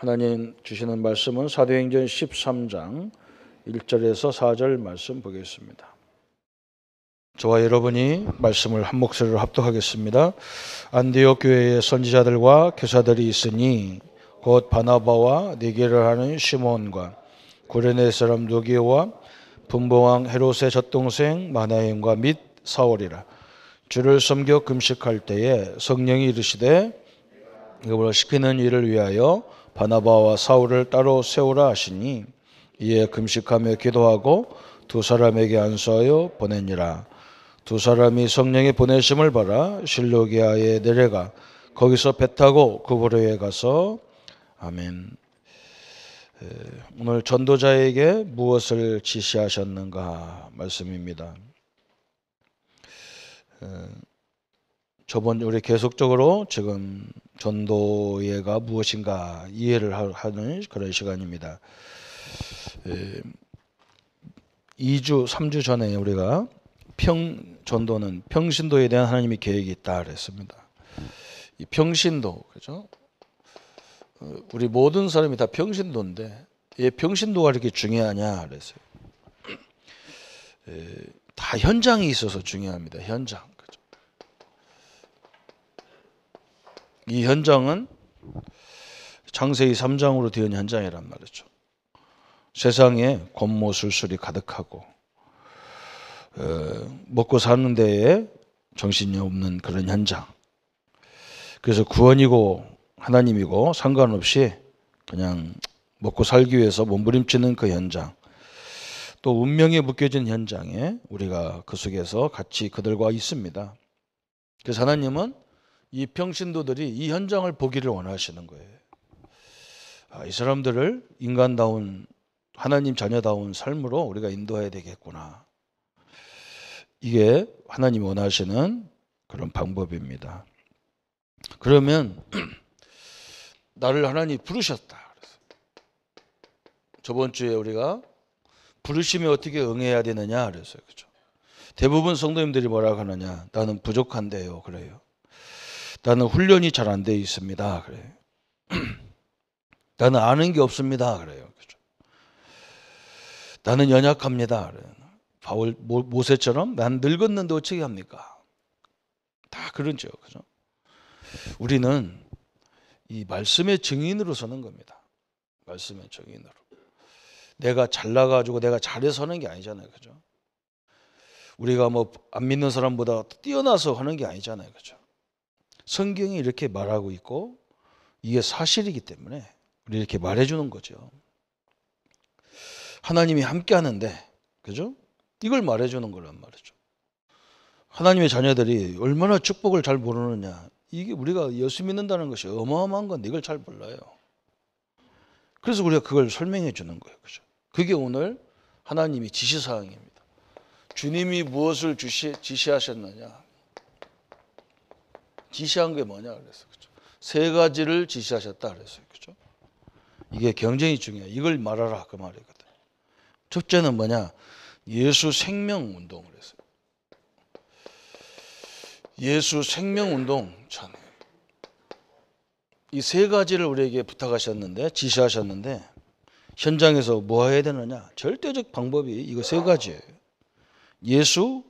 하나님 주시는 말씀은 사도행전 13장 1절에서 4절 말씀 보겠습니다. 저와 여러분이 말씀을 한 목소리로 합독하겠습니다. 안디옥 교회의 선지자들과 교사들이 있으니 곧 바나바와 네개를 하는 시몬과 구레네 사람 누기와 분봉왕 헤롯의 젖동생 마나행과 및 사울이라. 주를 섬겨 금식할 때에 성령이 이르시되 이걸 시키는 일을 위하여 바나바와 사울을 따로 세우라 하시니 이에 금식하며 기도하고 두 사람에게 안수하여 보내니라. 두 사람이 성령의 보내심을 받아 실로기아에 내려가 거기서 배 타고 그보로에 가서 아멘. 오늘 전도자에게 무엇을 지시하셨는가 말씀입니다. 저번 우리 계속적으로 지금 전도예가 무엇인가 이해를 하는 그런 시간입니다. 2주, 3주 전에 우리가 전도는 평신도에 대한 하나님의 계획이 있다 그랬습니다. 이 평신도, 그죠? 우리 모든 사람이 다 평신도인데 왜 평신도가 이렇게 중요하냐 그랬어요. 다 현장이 있어서 중요합니다. 현장. 그죠? 이 현장은 창세기 3장으로 되어 있는 현장이란 말이죠. 세상에 권모술술이 가득하고 먹고 사는 데에 정신이 없는 그런 현장. 그래서 구원이고 하나님이고 상관없이 그냥 먹고 살기 위해서 몸부림치는 그 현장. 또 운명에 묶여진 현장에 우리가 그 속에서 같이 그들과 있습니다. 그래서 하나님은 이 평신도들이 이 현장을 보기를 원하시는 거예요. 이 사람들을 인간다운 하나님 자녀다운 삶으로 우리가 인도해야 되겠구나. 이게 하나님이 원하시는 그런 방법입니다. 그러면 나를 하나님이 부르셨다. 저번 주에 우리가 부르심에 어떻게 응해야 되느냐 그랬어요. 그렇죠? 대부분 성도님들이 뭐라고 하느냐? 나는 부족한데요. 그래요. 나는 훈련이 잘 안 돼 있습니다. 그래요. 나는 아는 게 없습니다. 그래요. 그렇죠? 나는 연약합니다. 그래요. 바울 모세처럼 난 늙었는데 어떻게 합니까? 다 그런죠. 그죠? 우리는 이 말씀의 증인으로 서는 겁니다. 말씀의 증인으로. 내가 잘나가지고 내가 잘해서 하는 게 아니잖아요. 그죠? 우리가 뭐 안 믿는 사람보다 뛰어나서 하는 게 아니잖아요. 그죠? 성경이 이렇게 말하고 있고 이게 사실이기 때문에 우리 이렇게 말해주는 거죠. 하나님이 함께 하는데, 그죠? 이걸 말해주는 거란 말이죠. 하나님의 자녀들이 얼마나 축복을 잘 모르느냐. 이게 우리가 예수 믿는다는 것이 어마어마한 건데 이걸 잘 몰라요. 그래서 우리가 그걸 설명해 주는 거예요. 그죠? 그게 오늘 하나님이 지시사항입니다. 주님이 무엇을 지시하셨느냐. 지시한 게 뭐냐 그랬어요. 그죠? 세 가지를 지시하셨다 그랬어요. 그죠? 이게 굉장히 중요해요. 이걸 말하라 그 말이거든. 첫째는 뭐냐? 예수 생명 운동을 했어요. 예수 생명 운동 참. 이 세 가지를 우리에게 부탁하셨는데 지시하셨는데 현장에서 뭐 해야 되느냐? 절대적 방법이 이거 세 가지예요. 예수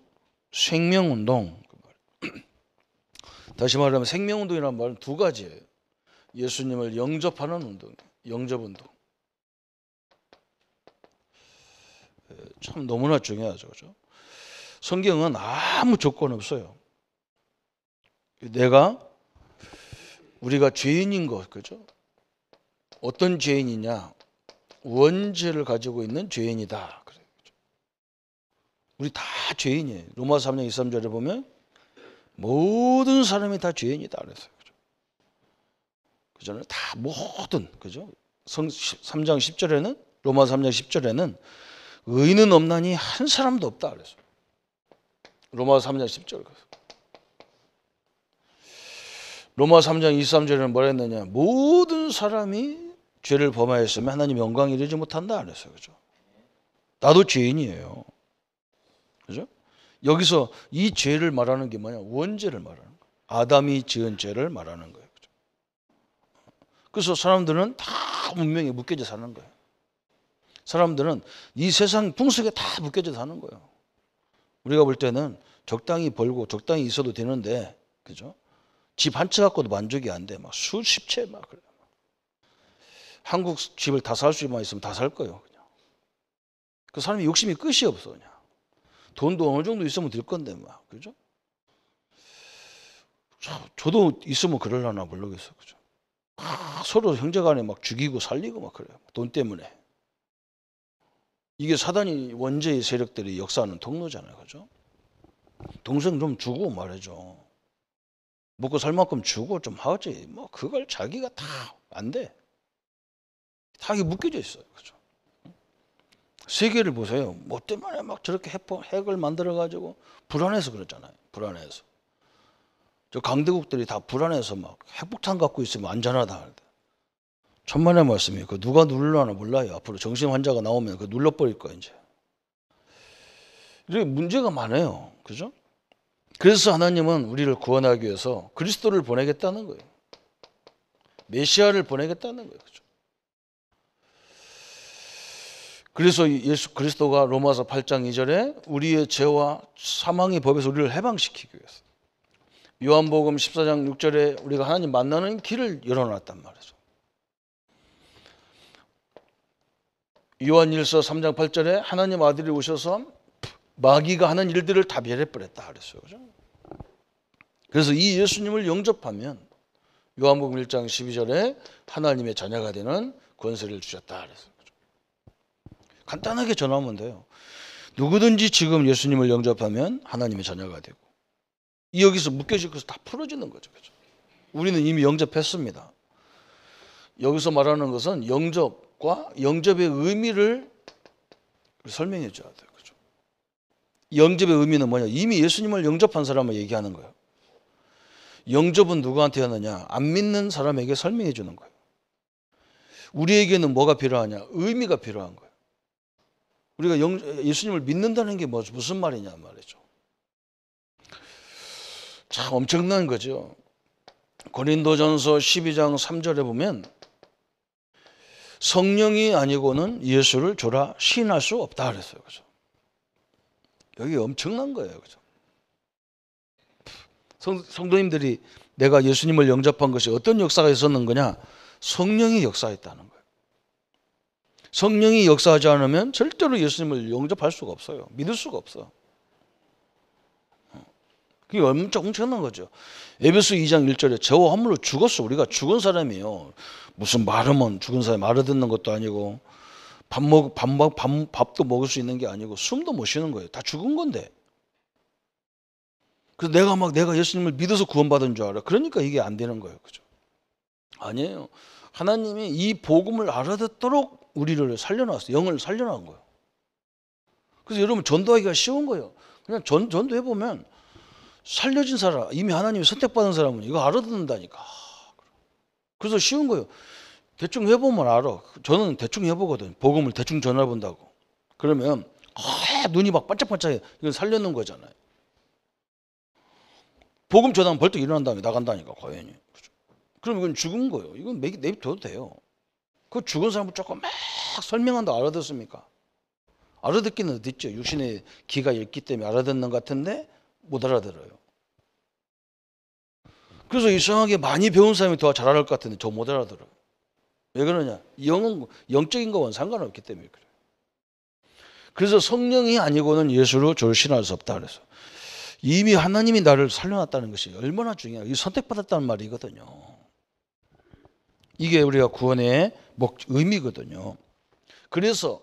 생명 운동. 다시 말하면 생명 운동이라는 말은 두 가지예요. 예수님을 영접하는 운동, 영접 운동. 참 너무나 중요하죠. 그죠? 성경은 아무 조건 없어요. 우리가 죄인인 것, 그죠? 어떤 죄인이냐? 원죄를 가지고 있는 죄인이다. 그래요. 우리 다 죄인이에요. 로마서 3장 23절에 보면 모든 사람이 다 죄인이다 그랬어요. 그죠? 그죠? 다 모든, 그죠? 3장 10절에는 로마서 3장 10절에는 의인은 없나니 한 사람도 없다 그랬어요. 로마서 3장 10절. 로마서 3장 23절에는 뭐라 했느냐? 모든 사람이 죄를 범하였으면 하나님 영광에 이르지 못한다 그랬어요. 그죠? 나도 죄인이에요. 그죠? 여기서 이 죄를 말하는 게 뭐냐? 원죄를 말하는 거예요. 아담이 지은 죄를 말하는 거예요. 그죠? 그래서 사람들은 다 다 문명에 묶여져 사는 거예요. 사람들은 이 세상 풍속에 다 묶여져 사는 거예요. 우리가 볼 때는 적당히 벌고 적당히 있어도 되는데, 그죠? 집 한 채 갖고도 만족이 안 돼. 막 수십 채 막 그래. 한국 집을 다 살 수만 있으면 다 살 거예요. 그냥. 그 사람이 욕심이 끝이 없어. 그냥. 돈도 어느 정도 있으면 될 건데 막, 그죠? 저도 있으면 그러려나 모르겠어, 그죠? 서로 형제간에 막 죽이고 살리고 막 그래요. 돈 때문에. 이게 사단이 원죄의 세력들이 역사하는 통로잖아요, 그죠? 동생 좀 주고 말해줘. 먹고 살 만큼 주고 좀 하지. 뭐 그걸 자기가 다 안 돼. 다 이게 묶여져 있어요, 그죠? 세계를 보세요. 뭐 때문에 막 저렇게 핵을 만들어 가지고 불안해서 그러잖아요. 불안해서. 저 강대국들이 다 불안해서 막 핵폭탄 갖고 있으면 안전하다. 천만의 말씀이에요. 그 누가 누르려나 몰라요. 앞으로 정신 환자가 나오면 그 눌러버릴 거예요, 이제. 이렇게 문제가 많아요. 그죠? 그래서 하나님은 우리를 구원하기 위해서 그리스도를 보내겠다는 거예요. 메시아를 보내겠다는 거예요. 그죠? 그래서 예수 그리스도가 로마서 8장 2절에 우리의 죄와 사망의 법에서 우리를 해방시키기 위해서, 요한복음 14장 6절에 우리가 하나님 만나는 길을 열어놨단 말이죠. 요한일서 3장 8절에 하나님 아들이 오셔서 마귀가 하는 일들을 다 멸해버렸다 그랬어요. 그죠? 그래서 이 예수님을 영접하면 요한복음 1장 12절에 하나님의 자녀가 되는 권세를 주셨다 그랬어요. 그죠? 간단하게 전하면 돼요. 누구든지 지금 예수님을 영접하면 하나님의 자녀가 되고, 여기서 묶여질 것을 다 풀어지는 거죠. 그죠? 우리는 이미 영접했습니다. 여기서 말하는 것은 영접과 영접의 의미를 설명해 줘야 돼요. 그죠? 영접의 의미는 뭐냐? 이미 예수님을 영접한 사람을 얘기하는 거예요. 영접은 누구한테 하느냐? 안 믿는 사람에게 설명해 주는 거예요. 우리에게는 뭐가 필요하냐? 의미가 필요한 거예요. 우리가 예수님을 믿는다는 게 무슨 말이냐 말이죠. 참 엄청난 거죠. 고린도전서 12장 3절에 보면 성령이 아니고는 예수를 주라 시인할 수 없다 그랬어요. 그죠? 여기 엄청난 거예요. 그죠? 성도님들이 내가 예수님을 영접한 것이 어떤 역사가 있었는 거냐? 성령이 역사했다는 거예요. 성령이 역사하지 않으면 절대로 예수님을 영접할 수가 없어요. 믿을 수가 없어. 그게 엄청난 거죠. 에베소 2장 1절에 죄와 허물로 죽었어. 우리가 죽은 사람이에요. 무슨 말하면 죽은 사람이 말을 듣는 것도 아니고 밥도 먹을 수 있는 게 아니고 숨도 못 쉬는 거예요. 다 죽은 건데. 그래서 내가 예수님을 믿어서 구원받은 줄 알아. 그러니까 이게 안 되는 거예요. 그죠? 아니에요. 하나님이 이 복음을 알아듣도록 우리를 살려놨어요. 영을 살려놓은 거예요. 그래서 여러분 전도하기가 쉬운 거예요. 그냥 전도해보면 살려진 사람, 이미 하나님이 선택받은 사람은 이거 알아듣는다니까. 그래서 쉬운 거예요. 대충 해보면 알아. 저는 대충 해보거든. 복음을 대충 전해본다고. 그러면 눈이 막 반짝반짝해. 이건 살려놓은 거잖아요. 복음 전하면 벌떡 일어난 다음에 나간다니까, 과연히. 그럼 이건 죽은 거예요. 이건 내비둬도 돼요. 그 죽은 사람을 조금 막 설명한다 알아듣습니까? 알아듣기는 듣죠. 육신의 귀가 있기 때문에 알아듣는 것 같은데 못 알아들어요. 그래서 이상하게 많이 배운 사람이 더 잘 알을 것 같은데 저 못 알아들어요. 왜 그러냐? 영적인 거와는 상관없기 때문에 그래요. 그래서 성령이 아니고는 예수로 저를 신할 수 없다 그래서 이미 하나님이 나를 살려놨다는 것이 얼마나 중요해요. 이 선택받았다는 말이거든요. 이게 우리가 구원의 의미거든요. 그래서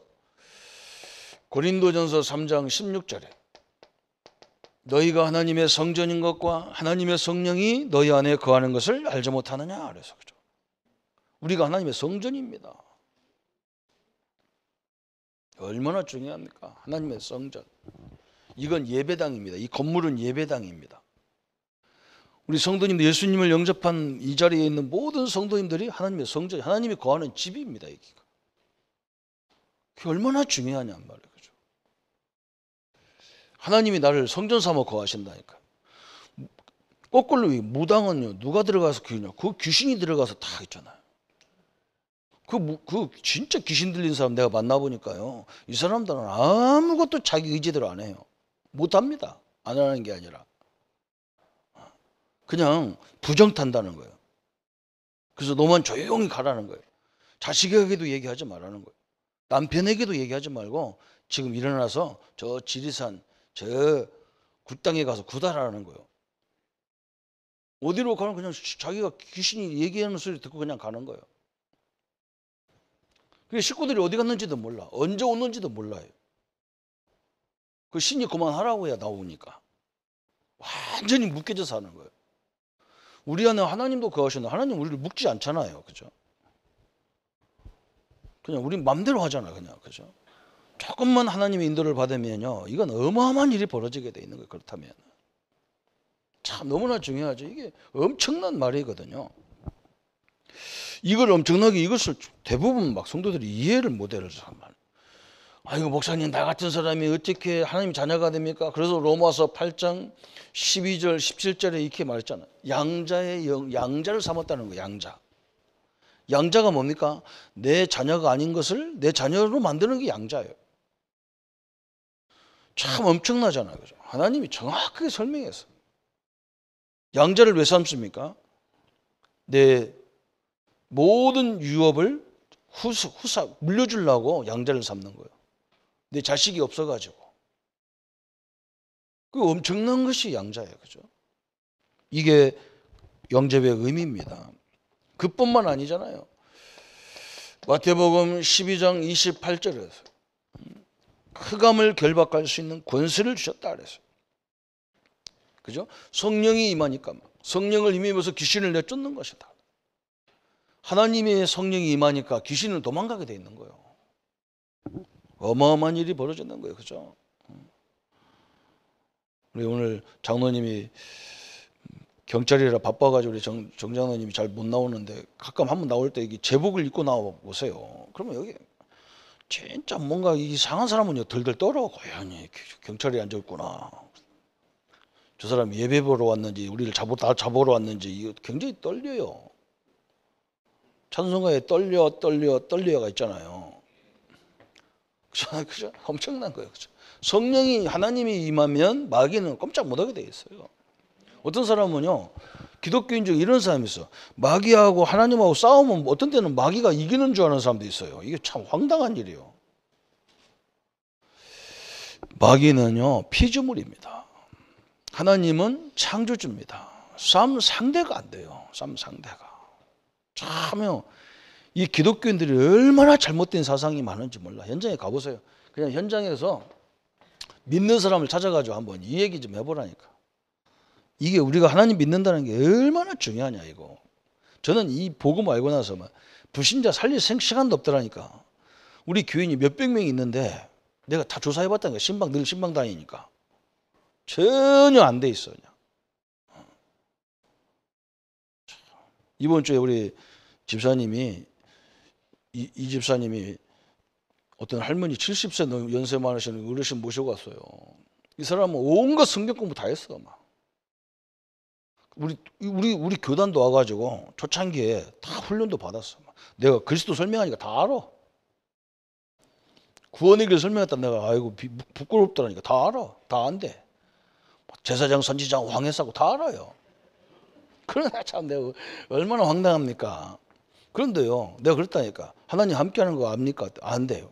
고린도전서 3장 16절에 너희가 하나님의 성전인 것과 하나님의 성령이 너희 안에 거하는 것을 알지 못하느냐 그래서 그죠. 우리가 하나님의 성전입니다. 얼마나 중요합니까? 하나님의 성전. 이건 예배당입니다. 이 건물은 예배당입니다. 우리 성도님들 예수님을 영접한 이 자리에 있는 모든 성도님들이 하나님의 성전, 하나님이 거하는 집입니다. 여기가. 그게 얼마나 중요하냐 말이에요. 그죠? 하나님이 나를 성전 삼아 거하신다니까. 거꾸로 무당은요 누가 들어가서 기우냐? 그 귀신이 들어가서 다 있잖아요. 그 진짜 귀신 들린 사람 내가 만나보니까요. 이 사람들은 아무것도 자기 의지대로 안 해요. 못합니다. 안 하는 게 아니라. 그냥 부정 탄다는 거예요. 그래서 너만 조용히 가라는 거예요. 자식에게도 얘기하지 말라는 거예요. 남편에게도 얘기하지 말고 지금 일어나서 저 지리산 저 굴땅에 가서 구달하라는 거예요. 어디로 가면 그냥 자기가 귀신이 얘기하는 소리 듣고 그냥 가는 거예요. 그 식구들이 어디 갔는지도 몰라. 언제 오는지도 몰라요. 그 신이 그만하라고 해야 나오니까. 완전히 묶여져서 하는 거예요. 우리 안에 하나님도 거하시는데 하나님 우리를 묶지 않잖아요. 그죠? 그냥 우리 맘대로 하잖아요. 그냥. 그죠? 조금만 하나님의 인도를 받으면요. 이건 어마어마한 일이 벌어지게 돼 있는 거예요. 그렇다면. 참 너무나 중요하죠. 이게 엄청난 말이거든요. 이걸 엄청나게 이것을 대부분 막 성도들이 이해를 못해요. 아이고 목사님 나 같은 사람이 어떻게 하나님 자녀가 됩니까? 그래서 로마서 8장 12절 17절에 이렇게 말했잖아요. 양자를 삼았다는 거예요. 양자가 뭡니까? 내 자녀가 아닌 것을 내 자녀로 만드는 게 양자예요. 참 엄청나잖아요. 그죠? 하나님이 정확하게 설명했어요. 양자를 왜 삼습니까? 내 모든 유업을 물려주려고 양자를 삼는 거예요. 내 자식이 없어가지고. 그 엄청난 것이 양자예요. 그죠? 이게 영접의 의미입니다. 그뿐만 아니잖아요. 마태복음 12장 28절에서 흑암을 결박할 수 있는 권세를 주셨다 그랬어요. 그죠? 성령이 임하니까 성령을 힘입어서 귀신을 내쫓는 것이다. 하나님의 성령이 임하니까 귀신은 도망가게 돼 있는 거예요. 어마어마한 일이 벌어지는 거예요. 그죠? 우리 오늘 장로님이 경찰이라 바빠가지고 우리 정 장로님이 잘 못 나오는데 가끔 한번 나올 때 이게 제복을 입고 나와 보세요. 그러면 여기 진짜 뭔가 이상한 사람은 덜덜 떨어. 고연히 경찰이 앉아있구나. 저 사람이 예배 보러 왔는지 우리를 잡으러 왔는지 이거 굉장히 떨려요. 찬송가에 떨려가 있잖아요. 그죠? 엄청난 거예요. 그죠? 성령이 하나님이 임하면 마귀는 꼼짝 못하게 돼 있어요. 어떤 사람은요, 기독교인 중 이런 사람이 있어. 마귀하고 하나님하고 싸우면 어떤 때는 마귀가 이기는 줄 아는 사람도 있어요. 이게 참 황당한 일이에요. 마귀는요, 피조물입니다. 하나님은 창조주입니다. 싸움 상대가 안 돼요. 싸움 상대가. 참요. 이 기독교인들이 얼마나 잘못된 사상이 많은지 몰라. 현장에 가보세요. 그냥 현장에서 믿는 사람을 찾아가지고 한번 이 얘기 좀 해보라니까. 이게 우리가 하나님 믿는다는 게 얼마나 중요하냐 이거. 저는 이 복음 알고 나서 불신자 살릴 시간도 없더라니까. 우리 교인이 몇백 명이 있는데 내가 다 조사해봤다니까. 늘 신방 다니니까. 전혀 안 돼 있어. 그냥. 이번 주에 우리 집사님이 이 집사님이 어떤 할머니 70세 연세 많으신 어르신 모시고 갔어요. 이 사람은 온갖 성경 공부 다 했어. 막. 우리 교단도 와가지고 초창기에 다 훈련도 받았어. 내가 그리스도 설명하니까 다 알아. 구원의 길 설명했다 내가 아이고 부끄럽더라니까 다 알아. 다 안돼. 제사장, 선지장, 왕회사고 다 알아요. 그러나 참 내가 얼마나 황당합니까? 그런데요, 내가 그랬다니까. 하나님 함께하는 거 압니까? 안 돼요.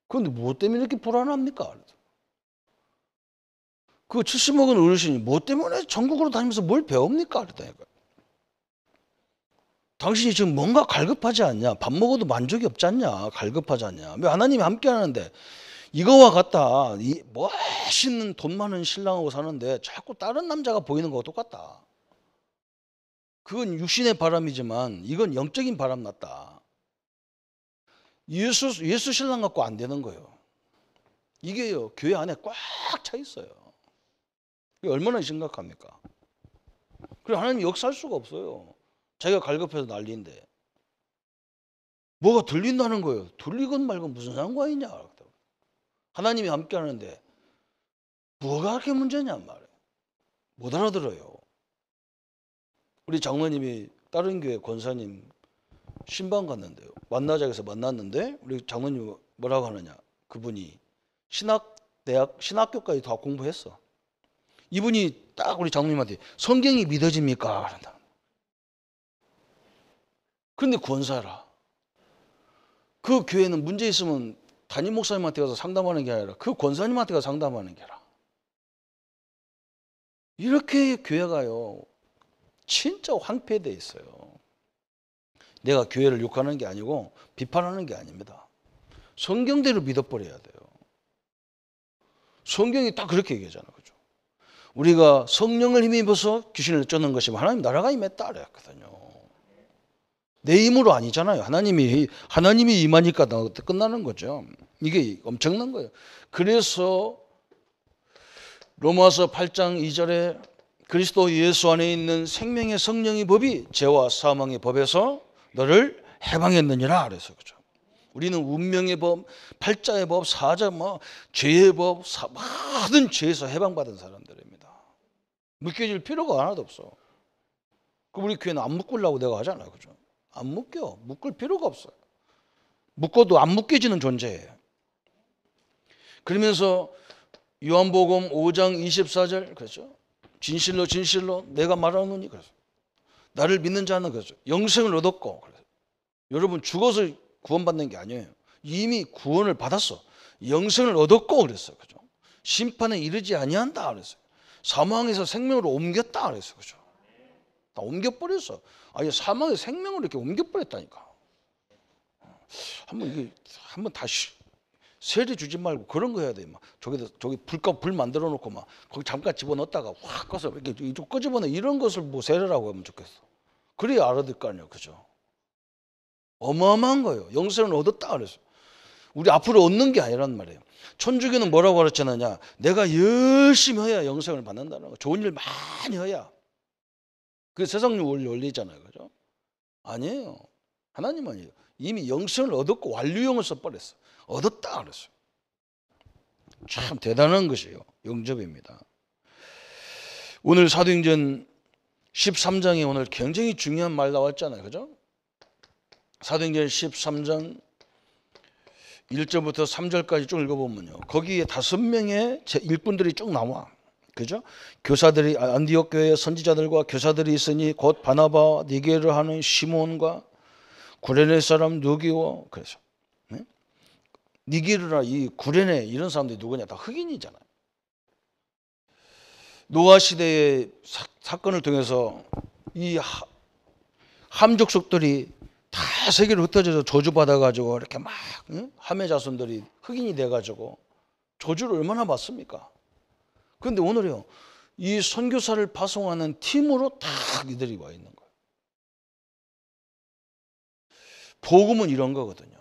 그런데 무엇 때문에 이렇게 불안합니까? 그 70 먹은 어르신이 뭐 때문에 전국으로 다니면서 뭘 배웁니까? 그랬다니까. 당신이 지금 뭔가 갈급하지 않냐? 밥 먹어도 만족이 없지 않냐? 갈급하지 않냐? 왜 하나님이 함께하는데 이거와 같다. 이 멋있는 돈 많은 신랑하고 사는데 자꾸 다른 남자가 보이는 거와 똑같다. 그건 육신의 바람이지만 이건 영적인 바람 났다. 예수 신랑 갖고 안 되는 거예요. 이게요, 교회 안에 꽉 차 있어요. 이게 얼마나 심각합니까? 그래 하나님이 역사할 수가 없어요. 자기가 갈급해서 난리인데 뭐가 들린다는 거예요. 들리건 말건 무슨 상관이냐. 하나님이 함께 하는데 뭐가 그렇게 문제냐 말이에요. 못 알아들어요. 우리 장로님이 다른 교회 권사님 신방 갔는데요. 만나자 해서 만났는데 우리 장로님 뭐라고 하느냐. 그분이 신학교까지 다 공부했어. 이분이 딱 우리 장로님한테 성경이 믿어집니까? 그런다. 그런데 구원사라. 그 교회는 문제 있으면 담임 목사님한테 가서 상담하는 게 아니라 그 권사님한테 가서 상담하는 게라. 이렇게 교회가요 진짜 황폐되어 있어요. 내가 교회를 욕하는 게 아니고 비판하는 게 아닙니다. 성경대로 믿어버려야 돼요. 성경이 딱 그렇게 얘기하잖아요. 그죠? 우리가 성령을 힘입어서 귀신을 쫓는 것이면 하나님 나라가 임했다 그랬거든요. 내 힘으로 아니잖아요. 하나님이 임하니까 끝나는 거죠. 이게 엄청난 거예요. 그래서 로마서 8장 2절에 그리스도 예수 안에 있는 생명의 성령의 법이 죄와 사망의 법에서 너를 해방했느니라 그래서 그죠. 우리는 운명의 법, 팔자의 법, 사자 죄의 법, 모든 죄에서 해방받은 사람들입니다. 묶여질 필요가 하나도 없어. 그럼 우리 교회는 안 묶으려고 내가 하잖아요. 그죠? 안 묶여. 묶을 필요가 없어요. 묶어도 안 묶여지는 존재예요. 그러면서 요한복음 5장 24절 그렇죠? 진실로 진실로 내가 말하노니 그래서 나를 믿는 자는 그렇죠. 영생을 얻었고 그래서 여러분 죽어서 구원받는 게 아니에요. 이미 구원을 받았어. 영생을 얻었고 그랬어요. 그죠? 심판에 이르지 아니한다 그랬어요. 사망에서 생명으로 옮겼다 그랬어요. 그죠? 다 옮겨버렸어. 아니 사망의 생명으로 이렇게 옮겨버렸다니까. 한번 다시 세례 주지 말고 그런 거 해야 돼. 막 저기 불 만들어 놓고 막 거기 잠깐 집어넣었다가 확 꺼서 이렇게 이쪽 끄집어내 이런 것을 뭐 세례라고 하면 좋겠어. 그래야 알아들 거 아니에요. 그죠? 어마어마한 거예요. 영생을 얻었다 그랬어요. 우리 앞으로 얻는 게 아니란 말이에요. 천주교는 뭐라고 가르쳤느냐. 내가 열심히 해야 영생을 받는다는 거. 좋은 일 많이 해야. 그게 세상 원리잖아요. 그죠? 아니에요. 하나님 아니에요. 이미 영생을 얻었고 완료형을 써버렸어. 얻었다 그랬어요. 참 대단한 것이에요. 영접입니다. 오늘 사도행전 13장에 오늘 굉장히 중요한 말 나왔잖아요. 그죠? 사도행전 13장 1절부터 3절까지 쭉 읽어보면요. 거기에 5명의 일꾼들이 쭉 나와. 그죠? 교사들이 안디옥 교회의 선지자들과 교사들이 있으니 곧 바나바, 니게를 하는 시몬과 구레네 사람 누기오. 그래서 니게르나 이 구레네 이런 사람들이 누구냐? 다 흑인이잖아요. 노아 시대의 사건을 통해서 이 함족속들이 다 세계로 흩어져서 저주받아가지고 이렇게 막 함의 자손들이 흑인이 돼가지고 저주를 얼마나 받습니까? 그런데 오늘요 이 선교사를 파송하는 팀으로 딱 이들이 와 있는 거예요. 복음은 이런 거거든요.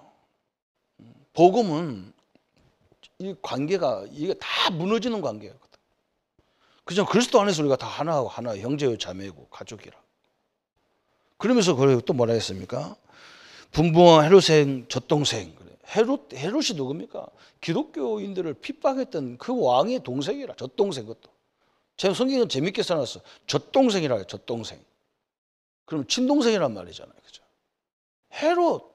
복음은 이 관계가 이게 다 무너지는 관계거든. 그죠? 그리스도 안에서 우리가 다 하나하고 하나 형제요 자매고 가족이라. 그러면서 그래 또 뭐라 했습니까? 분부왕 헤롯의 젖동생. 헤롯이 누굽니까? 기독교인들을 핍박했던 그 왕의 동생이라. 젖동생 그것도. 제 성경은 재밌게 써놨어. 젖동생이라 해요. 젖동생. 그럼 친동생이란 말이잖아요. 그죠? 헤롯.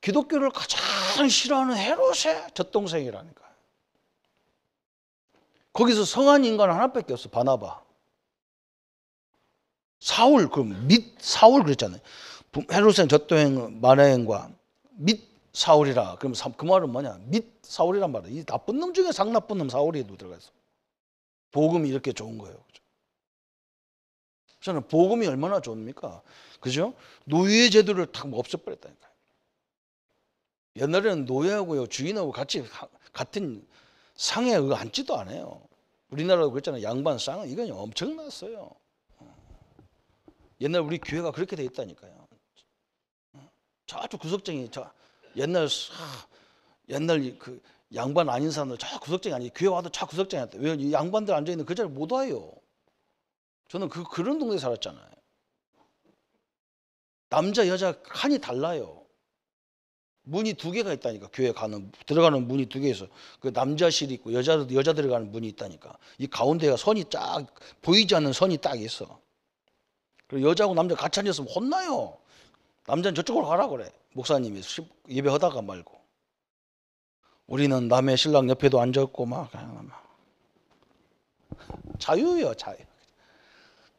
기독교를 가장 싫어하는 헤롯의 젖동생이라니까. 거기서 성한 인간 하나밖에 없어. 바나바. 사울, 그럼 및 사울 그랬잖아요. 헤롯의 젖동생 마나행과 및 사울이라. 그럼 그 말은 뭐냐? 및 사울이란 말이야. 이 나쁜 놈 중에 상 나쁜 놈 사울이도 들어가서. 복음이 이렇게 좋은 거예요. 그죠? 저는 복음이 얼마나 좋습니까? 그죠? 노예 제도를 탁 없애버렸다니까요. 옛날에는 노예하고요 주인하고 같은 상에 앉지도 않아요. 우리나라도 그랬잖아요. 양반 쌍은 이건 엄청났어요. 옛날 우리 교회가 그렇게 돼 있다니까요. 저쪽 구석쟁이 옛날 그 양반 아닌 사람들 저 구석쟁이 아니 교회 와도 저 구석쟁이 왔다. 왜 이 양반들 앉아 있는 그 자리 못 와요. 저는 그런 동네에 살았잖아요. 남자 여자 칸이 달라요. 문이 2개가 있다니까. 교회 들어가는 문이 2개 있어. 그 남자실이 있고 여자 들어가는 문이 있다니까. 이 가운데가 선이 쫙 보이지 않는 선이 딱 있어. 그리고 여자하고 남자 같이 앉았으면 혼나요. 남자는 저쪽으로 가라 그래. 목사님이 예배하다가 말고. 우리는 남의 신랑 옆에도 앉았고 막 자유요, 자유.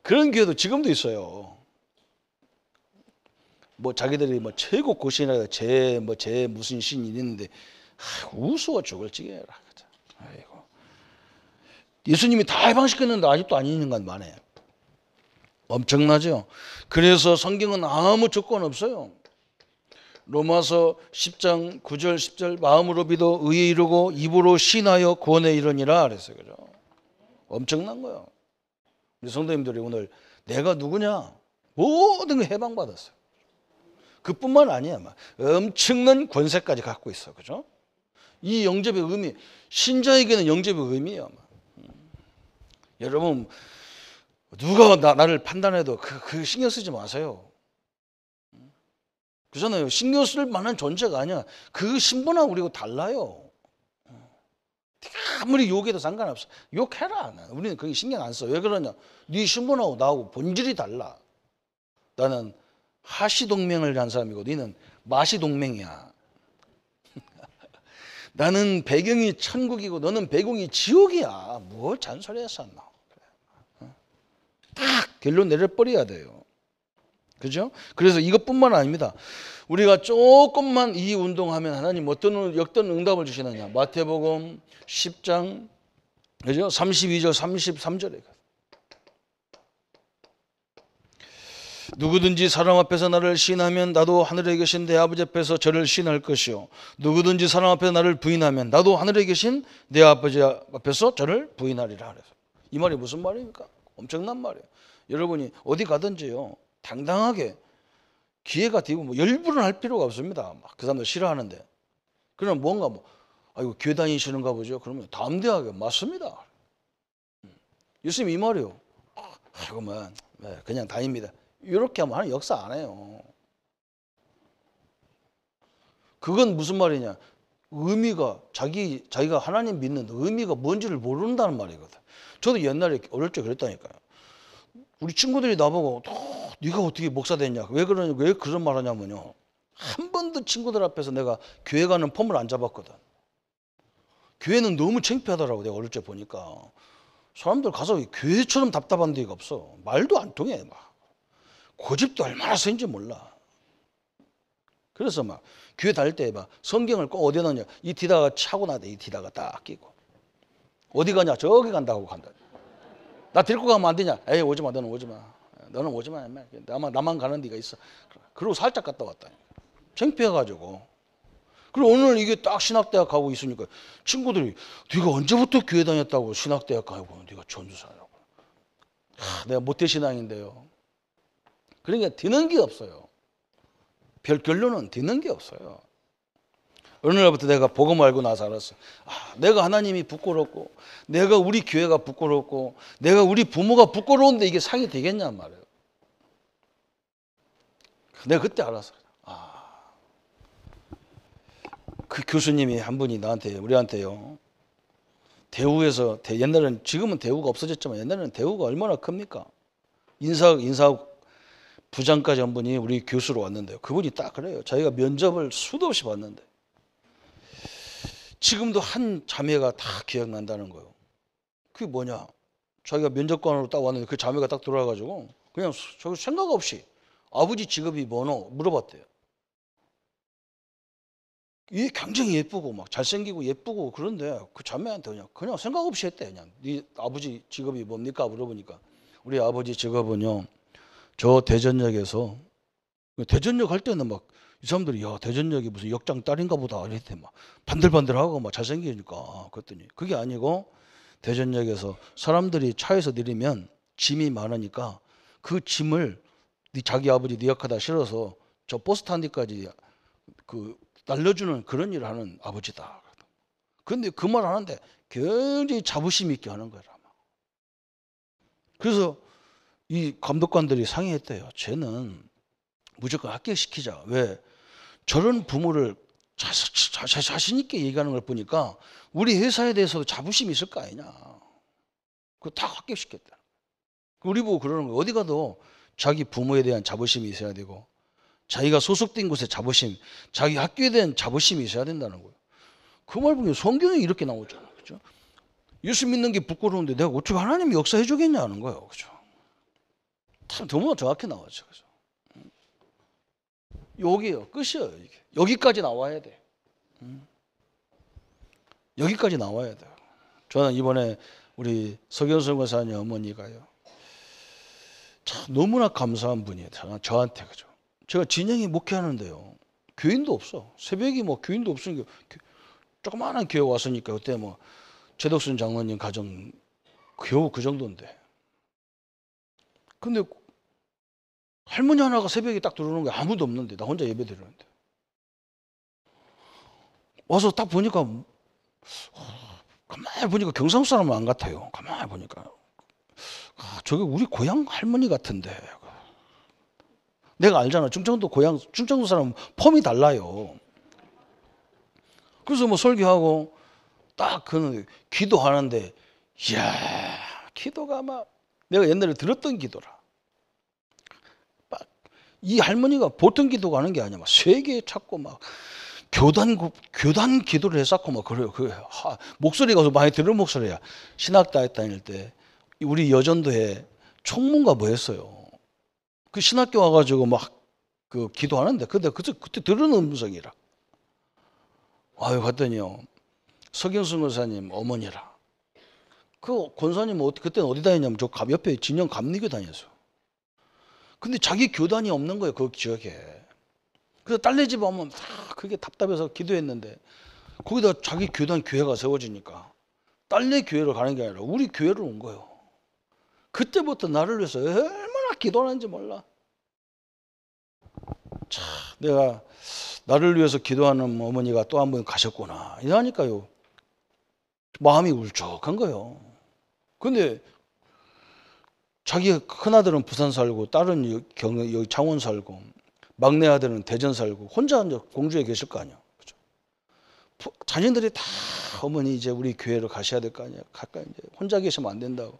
그런 교회도 지금도 있어요. 뭐 자기들이 뭐 최고 고신이라 제 무슨 신이 있는데 우스워 죽을 지경이라. 아이고. 예수님이 다 해방시켰는데 아직도 안 있는 건 많아요. 엄청나죠. 그래서 성경은 아무 조건 없어요. 로마서 10장 9절 10절 마음으로 믿어 의에 이르고 입으로 신하여 구원에 이르니라 그랬어요. 그죠? 엄청난 거예요. 우리 성도님들이 오늘 내가 누구냐? 모든 걸 해방받았어요. 그뿐만 아니야. 막 엄청난 권세까지 갖고 있어. 그죠? 이 영접의 의미, 신자에게는 영접의 의미예요. 여러분, 누가 나를 판단해도 그 신경 쓰지 마세요. 그잖아요. 신경 쓸 만한 존재가 아니야. 그 신분하고 우리하고 달라요. 아무리 욕해도 상관없어. 욕해라. 우리는 그게 신경 안 써. 왜 그러냐? 네 신분하고 나하고 본질이 달라. 나는 하시동맹을 한 사람이고 너는 마시동맹이야. 나는 배경이 천국이고 너는 배경이 지옥이야. 뭘 잔소리해서 나. 딱 결론 내려버려야 돼요. 그죠? 그래서 이것뿐만 아닙니다. 우리가 조금만 이 운동하면 하나님 어떤 응답을 주시느냐. 마태복음 10장 그죠? 32절 33절에 누구든지 사람 앞에서 나를 시인하면 나도 하늘에 계신 내 아버지 앞에서 저를 시인할 것이요 누구든지 사람 앞에서 나를 부인하면 나도 하늘에 계신 내 아버지 앞에서 저를 부인하리라. 그래서 이 말이 무슨 말입니까? 엄청난 말이에요. 여러분이 어디 가든지요 당당하게 기회가 되고 뭐 열불은 할 필요가 없습니다. 막 그 사람들 싫어하는데 그럼 뭔가 뭐 아이고 교회 다니시는가 보죠. 그러면 담대하게 맞습니다. 예수님 이 말이요. 아이고 뭐 그냥 다닙니다. 이렇게 하면 하나님 역사 안 해요. 그건 무슨 말이냐? 의미가 자기가 하나님 믿는 의미가 뭔지를 모른다는 말이거든. 저도 옛날에 어릴 때 그랬다니까요. 우리 친구들이 나보고 네가 어떻게 목사 됐냐? 왜 그런 말 하냐면요. 한 번도 친구들 앞에서 내가 교회 가는 폼을 안 잡았거든. 교회는 너무 창피하더라고. 내가 어릴 때 보니까 사람들 가서 교회처럼 답답한 데가 없어. 말도 안 통해. 막 고집도 얼마나 센지 몰라. 그래서 막 교회 다닐 때 막 성경을 꼭 어디 넣냐? 이 뒤다가 차고 나대. 이 뒤다가 딱 끼고 어디 가냐? 저기 간다고 간다. 나 데리고 가면 안 되냐? 에이 오지 마. 너는 오지 마. 너는 오지 마. 나만 가는 데가 있어. 그리고 살짝 갔다 왔다. 창피해가지고. 그리고 오늘 이게 딱 신학대학 가고 있으니까 친구들이 네가 언제부터 교회 다녔다고 신학대학 가고 네가 전도사라고. 내가 모태신앙인데요. 그러니까 되는 게 없어요. 별 결론은 되는 게 없어요. 어느 날부터 내가 복음 알고 나서 알았어. 내가 하나님이 부끄럽고 내가 우리 교회가 부끄럽고 내가 우리 부모가 부끄러운데 이게 상이 되겠냔 말이에요. 내가 그때 알았어. 그 교수님이 한 분이 우리한테요. 대우에서 옛날에는 지금은 대우가 없어졌지만 옛날에는 대우가 얼마나 큽니까? 인사학 부장까지 한 분이 우리 교수로 왔는데요. 그분이 딱 그래요. 자기가 면접을 수도 없이 봤는데 지금도 한 자매가 다 기억난다는 거예요. 그게 뭐냐? 자기가 면접관으로 딱 왔는데 그 자매가 딱 들어와가지고 그냥 저기 생각 없이 아버지 직업이 뭐노 물어봤대요. 이 굉장히 예쁘고 막 잘생기고 예쁘고 그런데 그 자매한테 그냥 생각 없이 했대. 그냥 네 아버지 직업이 뭡니까 물어보니까 우리 아버지 직업은요. 저 대전역에서 대전역 할 때는 막 이 사람들이 야 대전역이 무슨 역장 딸인가 보다 이랬대. 막 반들반들하고 막 잘생기니까 그랬더니 그게 아니고 대전역에서 사람들이 차에서 내리면 짐이 많으니까 그 짐을 자기 아버지 네 역하다 실어서 저 버스 탄 데까지 그 날려주는 그런 일을 하는 아버지다. 그런데 그 말 하는데 굉장히 자부심 있게 하는 거야. 그래서 이 감독관들이 상의했대요. 쟤는 무조건 합격시키자. 왜? 저런 부모를 자신 있게 얘기하는 걸 보니까 우리 회사에 대해서도 자부심이 있을 거 아니냐. 그거 다 합격시켰다. 우리 보고 그러는 거예요. 어디 가도 자기 부모에 대한 자부심이 있어야 되고 자기가 소속된 곳에 자부심, 자기 학교에 대한 자부심이 있어야 된다는 거예요. 그 말 보면 성경에 이렇게 나오잖아요. 그죠? 예수 믿는 게 부끄러운데 내가 어떻게 하나님이 역사해 주겠냐는 거예요. 그죠? 참 너무나 정확히 나왔죠. 그죠? 여기요. 끝이에요. 이게. 여기까지 나와야 돼. 여기까지 나와야 돼요. 저는 이번에 우리 서경선 권사님 어머니가요. 참 너무나 감사한 분이에요. 저한테. 그죠? 제가 진영이 목회하는데요. 교인도 없어. 새벽에 뭐 교인도 없으니까 조그마한 교회 왔으니까 그때 뭐 최덕순 장로님 가정 겨우 그 정도인데. 근데 할머니 하나가 새벽에 딱 들어오는 게 아무도 없는데 나 혼자 예배 드리는데 와서 딱 보니까 가만히 보니까 경상도 사람은 안 같아요. 가만히 보니까 저게 우리 고향 할머니 같은데. 내가 알잖아. 충청도 사람은 폼이 달라요. 그래서 뭐 설교하고 딱 그 기도하는데 이야 기도가 막 내가 옛날에 들었던 기도라. 이 할머니가 보통 기도가 하는 게 아니야. 막 세계 찾고 막 교단 기도를 했었고 막 그래요. 목소리가 많이 들은 목소리야. 신학대학 다닐 때 우리 여전도에 총무가 뭐 했어요. 그 신학교 와가지고 막 그 기도하는데 그때 들은 음성이라. 아유 봤더니요 서경순 권사님 어머니라. 그 권사님 그때는 어디 다녔냐면 저 옆에 진영 감리교 다녔어. 근데 자기 교단이 없는 거예요 그 지역에. 그래서 딸네 집 오면 다 그게 답답해서 기도했는데 거기다 자기 교단 교회가 세워지니까 딸네 교회를 가는 게 아니라 우리 교회를 온 거예요. 그때부터 나를 위해서 얼마나 기도하는지 몰라. 참 내가 나를 위해서 기도하는 어머니가 또 한 번 가셨구나 이러니까요 마음이 울적한 거예요. 근데 자기 큰아들은 부산 살고 딸은 여기 창원 살고 막내 아들은 대전 살고 혼자 이제 공주에 계실 거 아니야. 그죠? 자녀들이 다 어머니 이제 우리 교회로 가셔야 될 거 아니야. 가까이 이제 혼자 계시면 안 된다고.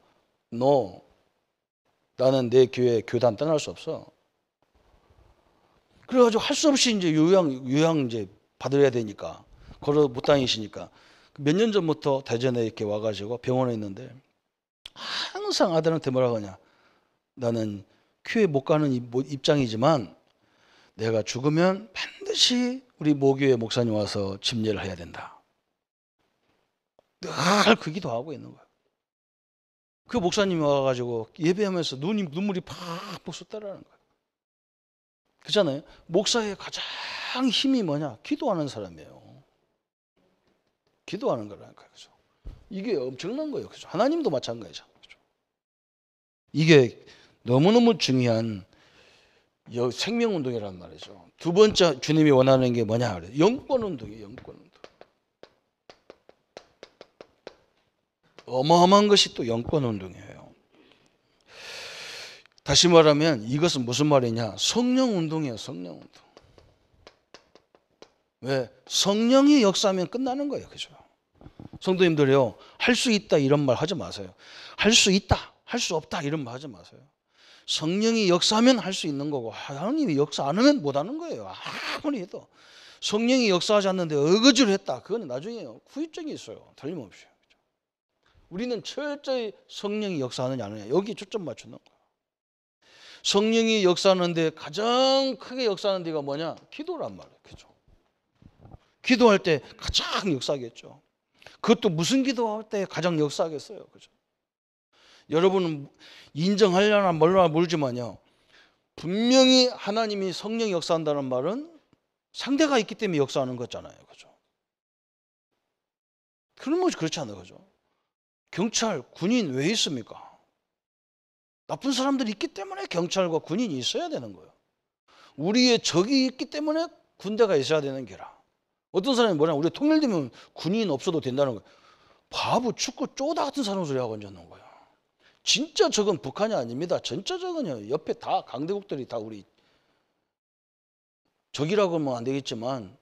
나는 내 교회 교단 떠날 수 없어. 그래가지고 할 수 없이 이제 요양 이제 받아야 되니까 걸어 못 다니시니까 몇 년 전부터 대전에 이렇게 와가지고 병원에 있는데 항상 아들한테 뭐라고 하냐. 나는 교회 못 가는 입장이지만 내가 죽으면 반드시 우리 모교회 목사님 와서 집례를 해야 된다. 늘 그 기도하고 있는 거야. 그 목사님이 와가지고 예배하면서 눈물이 팍 쏟더라는 거야. 그렇잖아요. 목사의 가장 힘이 뭐냐? 기도하는 사람이에요. 기도하는 거라니까요. 그죠? 이게 엄청난 거예요. 그죠? 하나님도 마찬가지죠. 그죠? 이게 너무너무 중요한 생명운동이란 말이죠. 두 번째 주님이 원하는 게 뭐냐? 영권운동이에요. 영권운동. 어마어마한 것이 또 영권운동이에요. 다시 말하면 이것은 무슨 말이냐? 성령운동이에요. 성령운동. 왜? 성령이 역사하면 끝나는 거예요. 그죠? 성도님들이요. 할 수 있다 이런 말 하지 마세요. 할 수 있다. 할 수 없다 이런 말 하지 마세요. 성령이 역사하면 할 수 있는 거고 하나님이 역사 안 하면 못 하는 거예요. 아무리 해도. 성령이 역사하지 않는데 어거지로 했다. 그건 나중에 후유증이 있어요. 틀림없이. 우리는 철저히 성령이 역사하느냐 안 하느냐 여기 초점 맞추는 거예요. 성령이 역사하는데 가장 크게 역사하는 데가 뭐냐? 기도란 말이에요. 그죠? 기도할 때 가장 역사하겠죠. 그것도 무슨 기도할 때 가장 역사하겠어요. 그죠? 여러분은 인정하려나 몰라 모르지만요. 분명히 하나님이 성령이 역사한다는 말은 상대가 있기 때문에 역사하는 거잖아요. 그죠? 그러면 그렇지 않아요. 그죠? 경찰, 군인 왜 있습니까? 나쁜 사람들이 있기 때문에 경찰과 군인이 있어야 되는 거예요. 우리의 적이 있기 때문에 군대가 있어야 되는 게라. 어떤 사람이 뭐냐, 우리 통일되면 군인 없어도 된다는 거예요. 바보, 축구 쪼다 같은 사람 소리 하고 앉았는 거예요. 진짜 적은 북한이 아닙니다. 진짜 적은요. 옆에 다 강대국들이 다 우리 적이라고 하면 안 되겠지만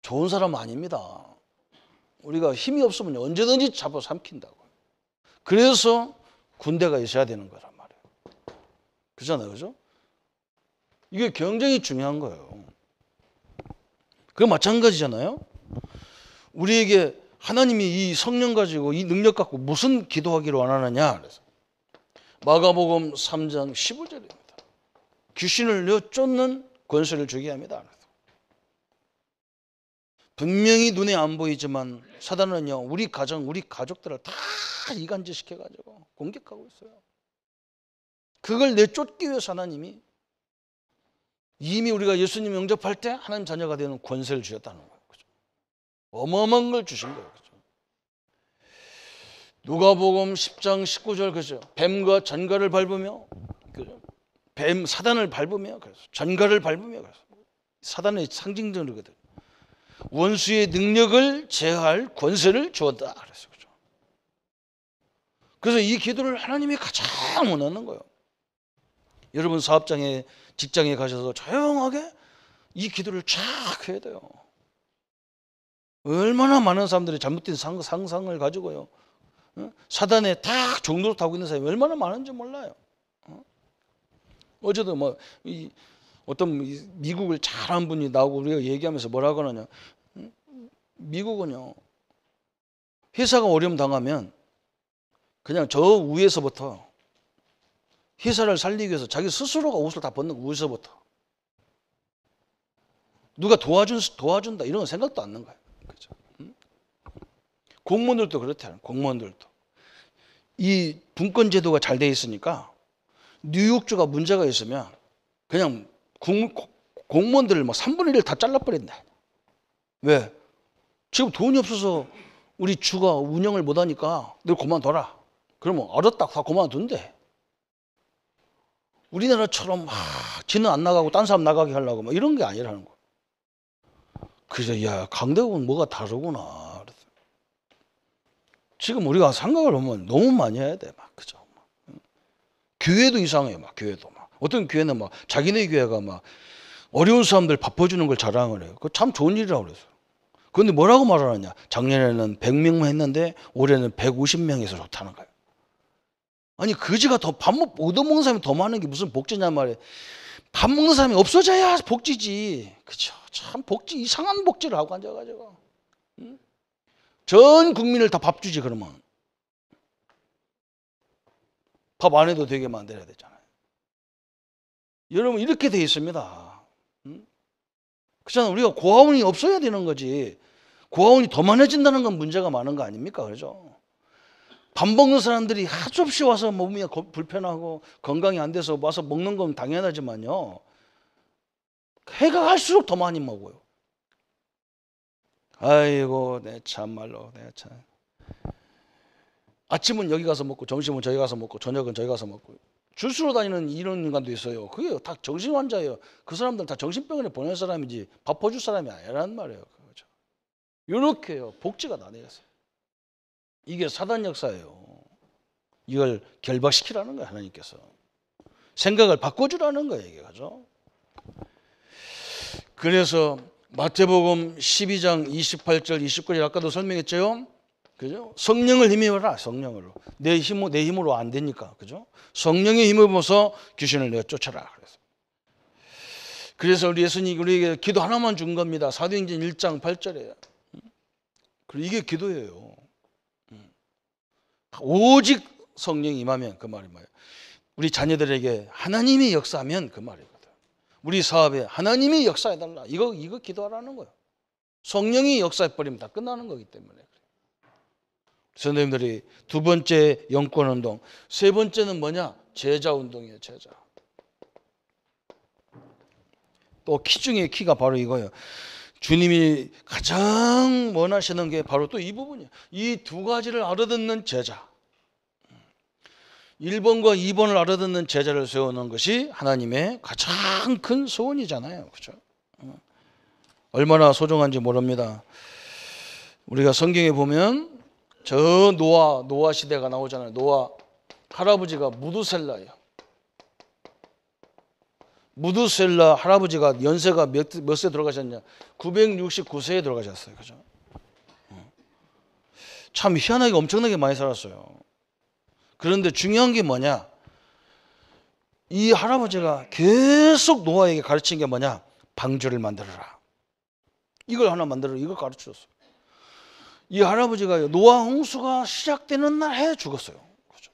좋은 사람은 아닙니다. 우리가 힘이 없으면 언제든지 잡아 삼킨다고. 그래서 군대가 있어야 되는 거란 말이에요. 그렇잖아요. 그죠? 이게 굉장히 중요한 거예요. 그 마찬가지잖아요. 우리에게 하나님이 이 성령 가지고 이 능력 갖고 무슨 기도하기를 원하느냐. 그래서 마가복음 3장 15절입니다. 귀신을 내어 쫓는 권세를 주게 합니다. 분명히 눈에 안 보이지만 사단은요, 우리 가정, 우리 가족들을 다 이간질 시켜가지고 공격하고 있어요. 그걸 내쫓기 위해서 하나님이 이미 우리가 예수님 영접할 때 하나님 자녀가 되는 권세를 주셨다는 거예요. 그죠? 어마어마한 걸 주신 거예요. 그죠? 누가복음 10장 19절 그죠? 뱀과 전갈을 밟으며, 그죠? 뱀 사단을 밟으며, 그래서 전갈을 밟으며, 그래서 사단의 상징적이거든. 원수의 능력을 제어할 권세를 주었다. 그래서 그죠? 그래서 이 기도를 하나님이 가장 원하는 거예요. 여러분 사업장에 직장에 가셔서 조용하게 이 기도를 쫙 해야 돼요. 얼마나 많은 사람들이 잘못된 상상을 가지고요, 사단에 다 종로로 타고 있는 사람이 얼마나 많은지 몰라요. 어제도 뭐 어떤 미국을 잘하는 분이 나오고 우리가 얘기하면서 뭐라고 하느냐, 미국은요 회사가 어려움 당하면 그냥 저 위에서부터 회사를 살리기 위해서 자기 스스로가 옷을 다 벗는 거, 위에서부터 누가 도와준다 이런 건 생각도 안 나는 거예요. 그렇죠? 공무원들도 그렇대요. 공무원들도 이 분권 제도가 잘 돼 있으니까 뉴욕주가 문제가 있으면 그냥 공무원들을 막 3분의 1을 다 잘라버린다. 왜? 지금 돈이 없어서 우리 주가 운영을 못하니까 너 그만둬라. 그러면 알았다 다 그만둔대. 우리나라처럼 지는 안 나가고 딴 사람 나가게 하려고 막 이런 게 아니라는 거. 그래서 야, 강대국은 뭐가 다르구나. 지금 우리가 생각을 하면 너무 많이 해야 돼. 막 그죠? 교회도 이상해요. 막 교회도 막 어떤 교회는 막 자기네 교회가 막 어려운 사람들 바꿔주는 걸 자랑을 해요. 그거 참 좋은 일이라고 그래서. 그런데 뭐라고 말하느냐? 작년에는 100명만 했는데 올해는 150명에서 좋다는 거예요. 아니 그지가 더 얻어먹는 사람이 더 많은 게 무슨 복지냐 말이에요. 밥 먹는 사람이 없어져야 복지지. 그죠? 참 복지 이상한 복지를 하고 앉아가지고, 응? 전 국민을 다 밥 주지. 그러면 밥 안 해도 되게 만들어야 되잖아요. 여러분 이렇게 돼 있습니다. 응? 그렇잖아요. 우리가 고아원이 없어야 되는 거지. 고아원이 더 많아진다는 건 문제가 많은 거 아닙니까? 그죠? 밥 먹는 사람들이 하루 없이 와서 몸이 불편하고 건강이 안 돼서 와서 먹는 건 당연하지만요, 해가 갈수록 더 많이 먹어요. 아이고 내 참말로 내 참. 아침은 여기 가서 먹고 점심은 저기 가서 먹고 저녁은 저기 가서 먹고 줄 서러 다니는 이런 인간도 있어요. 그게 다 정신 환자예요. 그 사람들 다 정신병원에 보낼 사람이지 밥 퍼줄 사람이 아니란 말이에요. 그렇죠? 이렇게요 복지가 나뉘었어요. 이게 사단 역사예요. 이걸 결박시키라는 거예요. 하나님께서 생각을 바꿔주라는 거예요. 이게 그죠? 그래서 마태복음 12장 28절 29절 아까도 설명했죠. 그죠? 성령을 힘입어라. 성령으로. 내 힘으로 안 되니까. 그죠? 성령의 힘입어서 귀신을 내어 쫓아라. 그래서 우리 예수님이 우리에게 기도 하나만 준 겁니다. 사도행전 1장 8절에요. 그리고 이게 기도예요. 오직 성령이 임하면 그 말이 뭐예요? 우리 자녀들에게 하나님이 역사하면 그 말이거든. 우리 사업에 하나님이 역사해달라. 이거 기도하라는 거예요. 성령이 역사해버리면 다 끝나는 거기 때문에. 선생님들이 두 번째 영권운동, 세 번째는 뭐냐? 제자운동이에요. 제자. 또 키 중에 키가 바로 이거예요. 주님이 가장 원하시는 게 바로 또 이 부분이에요. 이 두 가지를 알아듣는 제자. 1번과 2번을 알아듣는 제자를 세우는 것이 하나님의 가장 큰 소원이잖아요. 그렇죠? 얼마나 소중한지 모릅니다. 우리가 성경에 보면 저 노아 시대가 나오잖아요. 노아 할아버지가 무두셀라예요. 무두셀라 할아버지가 연세가 몇 세 들어가셨냐? 969세에 들어가셨어요. 그죠? 참 희한하게 엄청나게 많이 살았어요. 그런데 중요한 게 뭐냐? 이 할아버지가 계속 노아에게 가르친 게 뭐냐? 방주를 만들어라. 이걸 하나 만들어라. 이걸 가르쳤어요. 이 할아버지가 노아 홍수가 시작되는 날 해 죽었어요. 그죠?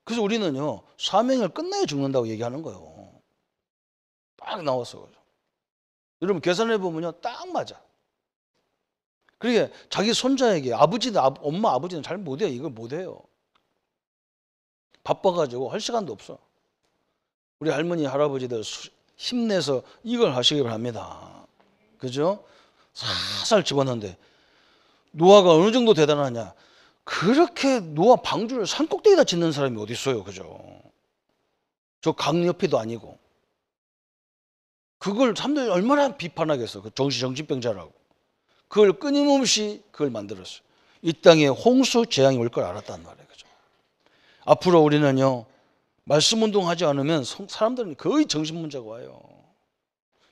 그래서 우리는요, 사명을 끝내야 죽는다고 얘기하는 거예요. 딱 나왔어. 그죠? 여러분 계산해 보면요, 딱 맞아. 그러니까 자기 손자에게 엄마 아버지는 잘 못해요. 이걸 못해요. 바빠가지고 할 시간도 없어. 우리 할머니 할아버지들 힘내서 이걸 하시기 바랍니다. 그죠? 살살 집어넣는데 노아가 어느 정도 대단하냐? 그렇게 노아 방주를 산 꼭대기에다 짓는 사람이 어디 있어요, 그죠? 저 강 옆에도 아니고. 그걸 사람들이 얼마나 비판하겠어, 그 정신병자라고. 그걸 끊임없이 그걸 만들었어요. 이 땅에 홍수 재앙이 올 걸 알았단 말이에요, 그죠? 앞으로 우리는요, 말씀 운동하지 않으면 사람들은 거의 정신문제가 와요.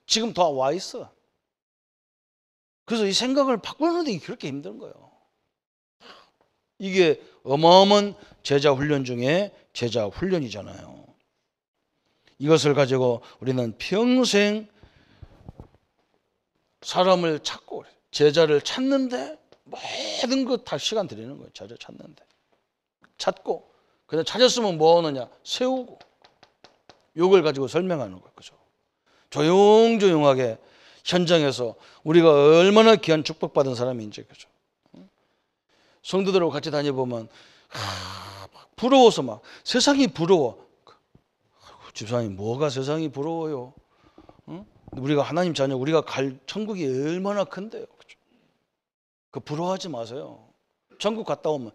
지금 다 와 있어. 그래서 이 생각을 바꾸는데 그렇게 힘든 거예요. 이게 어마어마한 제자 훈련 중에 제자 훈련이잖아요. 이것을 가지고 우리는 평생 사람을 찾고 제자를 찾는데 모든 것 다 시간 들이는 거예요. 제자 찾는데. 찾고 그냥 찾았으면 뭐 하느냐? 세우고. 요걸 가지고 설명하는 거예요. 그죠? 조용조용하게 현장에서 우리가 얼마나 귀한 축복받은 사람인지, 그죠? 성도들하고 같이 다녀보면 막 부러워서 막 세상이 부러워. 집사님, 뭐가 세상이 부러워요? 응? 우리가 하나님 자녀, 우리가 갈 천국이 얼마나 큰데요, 그죠? 그 부러워하지 마세요. 천국 갔다 오면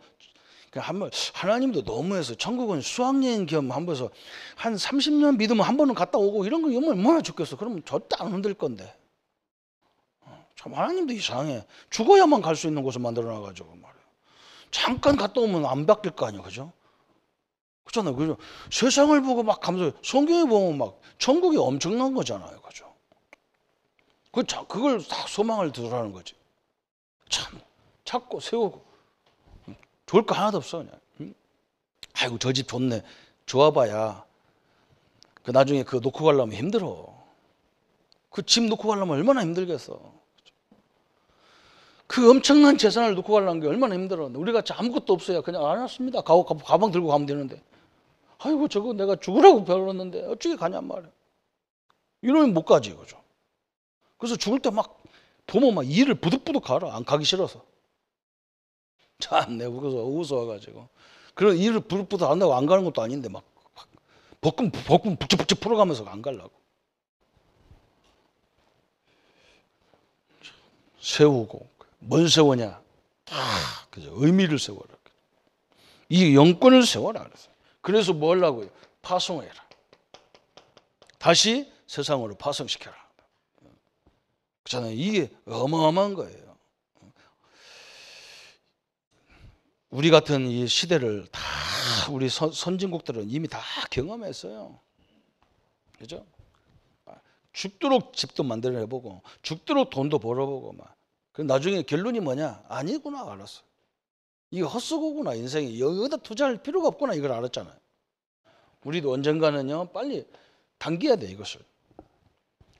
한번 하나님도 너무해서 천국은 수학여행 겸 한 번에서 한 30년 믿으면 한 번은 갔다 오고 이런 거 얼마나 좋겠어. 그러면 절대 안 흔들 건데. 참 하나님도 이상해. 죽어야만 갈 수 있는 곳을 만들어놔가지고 말이야. 잠깐 갔다 오면 안 바뀔 거 아니야, 그죠? 그렇잖아요, 그죠? 세상을 보고 막 감사. 성경에 보면 막 천국이 엄청난 거잖아요, 그죠? 그걸 다 소망을 두라는 거지. 참 찾고 세우고 좋을 거 하나도 없어 그냥. 응? 아이고 저 집 좋네. 좋아봐야 그 나중에 그거 놓고 가려면 힘들어. 그 집 놓고 가려면 얼마나 힘들겠어. 그 엄청난 재산을 놓고 가려는 게 얼마나 힘들어. 우리가 아무것도 없어야 그냥 안 왔습니다. 가방 들고 가면 되는데. 아이고 저거 내가 죽으라고 배웠는데 어떻게 가냔 말이야. 이러면 못 가지, 그죠? 그래서 죽을 때 막 보면 막 이를 부득부득 가라. 안 가기 싫어서. 참 내가 웃어가지고. 그런 이를 부득부득 안다고 안 가는 것도 아닌데 막 복근 북적북적 풀어가면서 안 가려고. 세우고. 뭔 세우냐? 그죠? 의미를 세워라. 이 영권을 세워라. 그래서 뭘 하고요? 파송해라. 다시 세상으로 파송시켜라. 그렇잖아요. 이게 어마어마한 거예요. 우리 같은 이 시대를 다 우리 선진국들은 이미 다 경험했어요. 그죠? 죽도록 집도 만들어내보고 죽도록 돈도 벌어보고 막. 나중에 결론이 뭐냐? 아니구나 알았어. 이게 헛수고구나 인생이. 여기다 투자할 필요가 없구나 이걸 알았잖아요. 우리도 언젠가는요 빨리 당겨야 돼 이것을.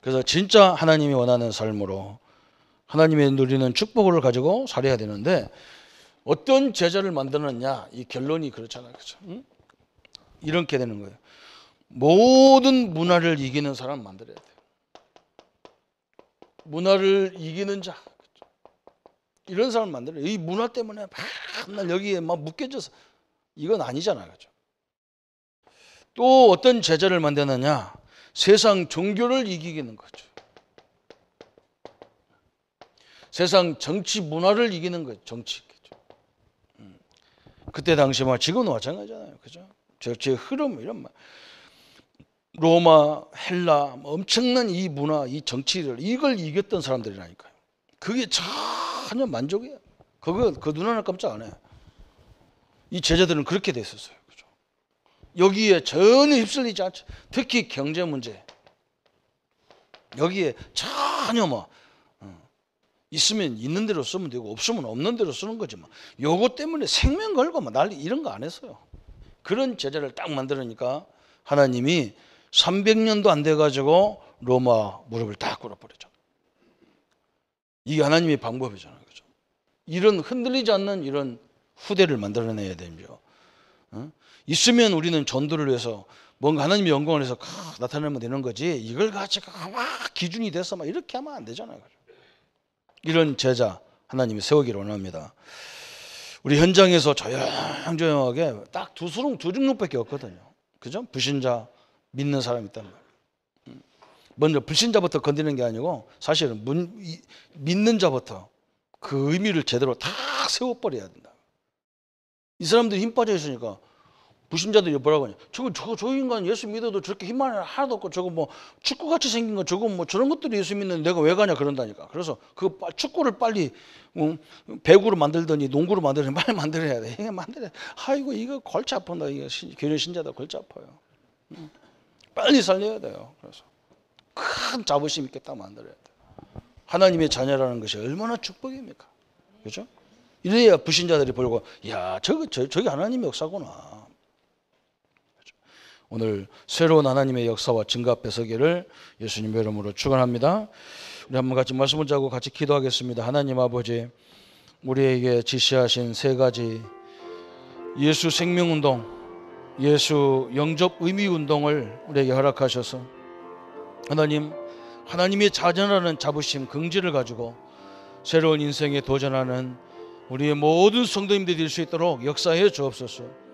그래서 진짜 하나님이 원하는 삶으로 하나님의 누리는 축복을 가지고 살아야 되는데 어떤 제자를 만드느냐 이 결론이 그렇잖아요. 그렇죠? 응? 이렇게 되는 거예요. 모든 문화를 이기는 사람 만들어야 돼요. 문화를 이기는 자. 이런 사람을 만들어요. 이 문화 때문에 맨날 여기에 막 묶여져서 이건 아니잖아요. 그렇죠? 또 어떤 제자를 만드느냐? 세상 종교를 이기는 거죠. 세상 정치 문화를 이기는 거예요. 정치. 그때 당시만 지금도 마찬가지잖아요. 그죠? 정치의 흐름 이런 말. 로마, 헬라 엄청난 이 문화, 이 정치를 이걸 이겼던 사람들이라니까요. 그게 전혀 만족이에요. 그 눈 하나 깜짝 안 해. 이 제자들은 그렇게 됐었어요. 그죠? 여기에 전혀 휩쓸리지 않죠. 특히 경제 문제. 여기에 전혀 뭐 있으면 있는 대로 쓰면 되고 없으면 없는 대로 쓰는 거지만 요거 때문에 생명 걸고 뭐 난리 이런 거 안 했어요. 그런 제자를 딱 만들으니까 하나님이 300년도 안 돼가지고 로마 무릎을 다 꿇어버리죠. 이게 하나님의 방법이잖아요. 그죠? 이런 흔들리지 않는 이런 후대를 만들어내야 되죠. 있으면 우리는 전도를 위해서 뭔가 하나님의 영광을 해서 나타내면 되는 거지, 이걸 가지고 막 기준이 돼서 막 이렇게 하면 안 되잖아요. 이런 제자 하나님이 세우기를 원합니다. 우리 현장에서 조용조용하게 딱 두 종류밖에 없거든요. 그죠? 불신자, 믿는 사람이 있단 말이에요. 먼저 불신자부터 건드리는 게 아니고 사실은 믿는 자부터 그 의미를 제대로 다 세워버려야 된다. 이 사람들이 힘 빠져 있으니까 불신자들이 뭐라고 하냐, 저 인간 예수 믿어도 저렇게 힘만 하나도 없고 저거 뭐 축구같이 생긴 거 저거 뭐 저런 것들이 예수 믿는 내가 왜 가냐 그런다니까. 그래서 그 축구를 빨리 배구로 만들더니 농구로 만들더니 빨리 만들어야 돼. 이게 만들어야 돼. 아이고 이거 골치 아픈다. 이거 교회 신자다 골치 아파요. 빨리 살려야 돼요. 그래서 큰 자부심 있게 딱 만들어야 돼요. 하나님의 자녀라는 것이 얼마나 축복입니까? 그렇죠? 이래야 불신자들이 보고 야 저게 하나님의 역사구나. 오늘 새로운 하나님의 역사와 증거 앞에 서기를 예수님의 이름으로 축원합니다. 우리 한번 같이 말씀을 자고 같이 기도하겠습니다. 하나님 아버지, 우리에게 지시하신 세 가지 예수 생명운동, 예수 영접 의미운동을 우리에게 허락하셔서 하나님, 하나님의 자녀라는 자부심, 긍지를 가지고 새로운 인생에 도전하는 우리의 모든 성도님들이 될 수 있도록 역사해 주옵소서.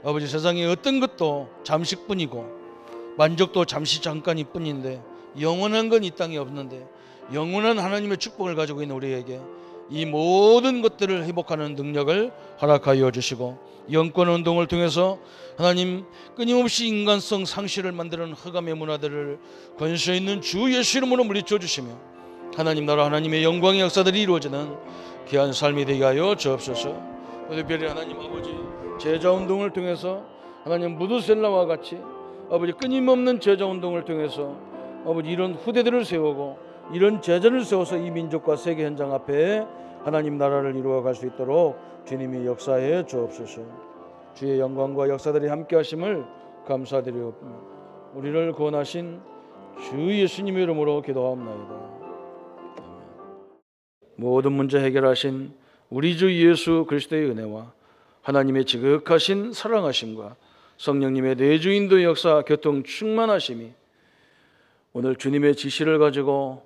아버지, 세상에 어떤 것도 잠시뿐이고 만족도 잠시 잠깐일 뿐인데 영원한 건 이 땅에 없는데 영원한 하나님의 축복을 가지고 있는 우리에게 이 모든 것들을 회복하는 능력을 허락하여 주시고 영권운동을 통해서 하나님 끊임없이 인간성 상실을 만드는 흑암의 문화들을 권세 있는 주 예수 이름으로 물리쳐 주시며 하나님 나라 하나님의 영광의 역사들이 이루어지는 귀한 삶이 되게 하여 주옵소서. 특별히 하나님 아버지, 제자운동을 통해서 하나님 무드셀라와 같이 아버지 끊임없는 제자운동을 통해서 아버지 이런 후대들을 세우고 이런 제자를 세워서 이 민족과 세계 현장 앞에 하나님 나라를 이루어갈 수 있도록 주님이 역사해 주옵소서. 주의 영광과 역사들이 함께 하심을 감사드리옵고 우리를 구원하신 주 예수님의 이름으로 기도하옵나이다. 모든 문제 해결하신 우리 주 예수 그리스도의 은혜와 하나님의 지극하신 사랑하심과 성령님의 내주인도의 역사 교통 충만하심이 오늘 주님의 지시를 가지고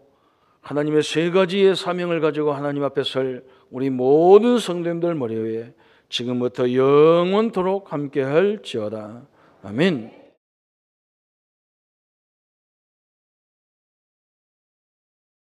하나님의 세 가지의 사명을 가지고 하나님 앞에 설 우리 모든 성도님들 머리 위에 지금부터 영원토록 함께할지어다. 아멘.